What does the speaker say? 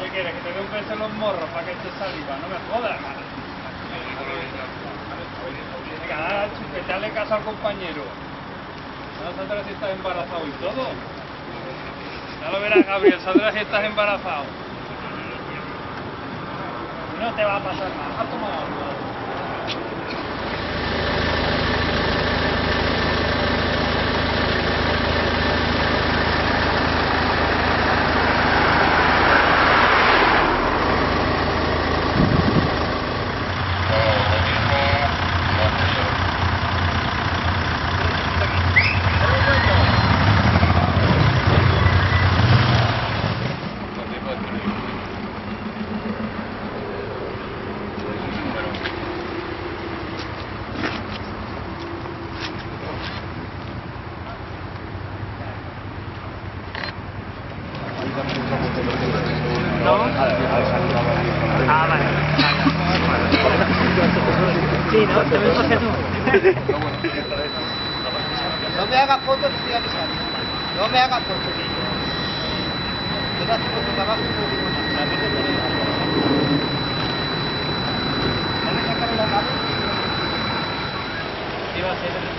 ¿Qué quieres? Que te dé un beso en los morros para que eches saliva. No me jodas. Venga, dale, chupete, hazle caso al compañero. No saldrás si estás embarazado y todo. Ya lo verás, Gabriel, saldrás si estás embarazado. No te va a pasar nada. Toma agua. ¿No? Ah, vale. Sí, ¿no? Te ves hacia tú. No me hagas fotos, te estoy avisando. No me hagas fotos. Yo te hago tu trabajo y no digo nada. ¿Dónde sacaron la nave? Iba a ser el